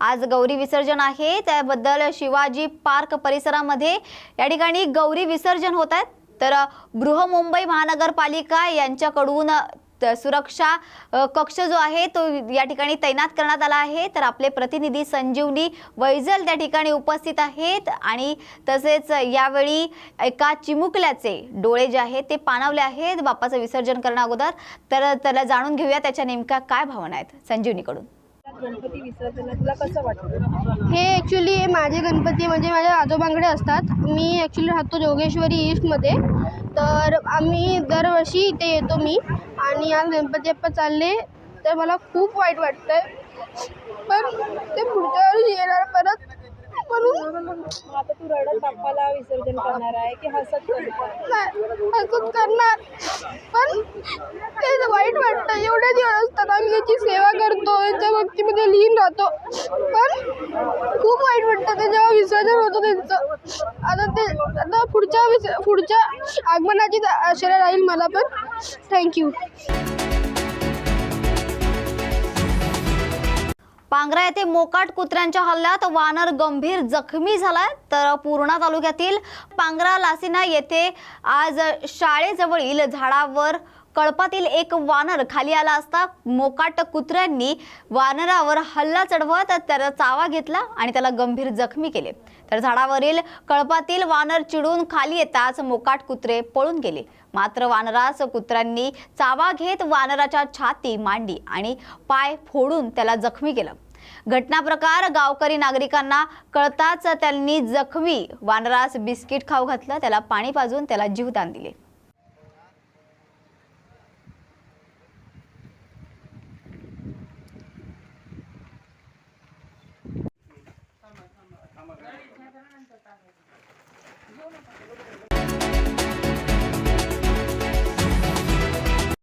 आज गौरी विसर्जन आहे, त्याबद्दल शिवाजी पार्क परिसरामध्ये या ठिकाणी गौरी विसर्जन होत आहेत। तर बृहमुंबई महानगरपालिका यांच्याकडून सुरक्षा कक्ष जो आहे तो या ठिकाणी तैनात करण्यात आला आहे। तर आपले प्रतिनिधी संजीवनी वैजल त्या ठिकाणी उपस्थित आहेत आणि तसेच यावेळी एका चिमुकल्याचे डोळे जे आहेत ते पाणावले आहेत बाप्पाचं विसर्जन करण्याअगोदर। तर त्याला जाणून घेऊया त्याच्या नेमक्या काय भावना आहेत संजीवनीकडून। गणपती विसर्जन तुला कसं वाटतं? हे ॲक्च्युली माझे गणपती म्हणजे माझ्या आजोबांकडे असतात। मी ॲक्च्युली राहतो जोगेश्वरी ईस्टमध्ये, तर आम्ही दरवर्षी इथे येतो मी। आणि आज गणपती बाप्पा चालले तर मला खूप वाईट वाटतंय, पण ते पुढच्या वर्षी येणार परत, म्हणून आता तू रडत बाप्पाला विसर्जन करणार आहे की हसत हसत करणार, पण ते वाईट वाटतं। एवढे दिवस असतात आम्ही त्याची सेवा करतो, त्याच्या भक्तीमध्ये लीन राहतो, पण खूप वाईट वाटतं ते जेव्हा विसर्जन होतं त्यांचं। आता पुढच्या आगमनाची आशा राहील मला पण। थँक्यू। पांगरा येथे मोकाट कुत्र्यांच्या हल्ल्यात वानर गंभीर जखमी झालाय। तर पूर्णा तालुक्यातील पांगरा लासिना येथे आज शाळेजवळील झाडावर कळपातील एक वानर खाली आला असता मोकाट कुत्र्यांनी वानरावर हल्ला चढवत त्याचा चावा घेतला आणि त्याला गंभीर जखमी केले। तर झाडावरील कळपातील वानर चिडून खाली येताच मोकाट कुत्रे पळून गेले। मात्र वानरास कुत्र्यांनी चावा घेत वानराच्या छाती, मांडी आणि पाय फोडून त्याला जखमी केलं। घटना प्रकार गावकरी नागरिकांना कळताच त्यांनी जखमी वानरास बिस्किट खाऊ घातलं, त्याला पाणी पाजून त्याला जीवदान दिले।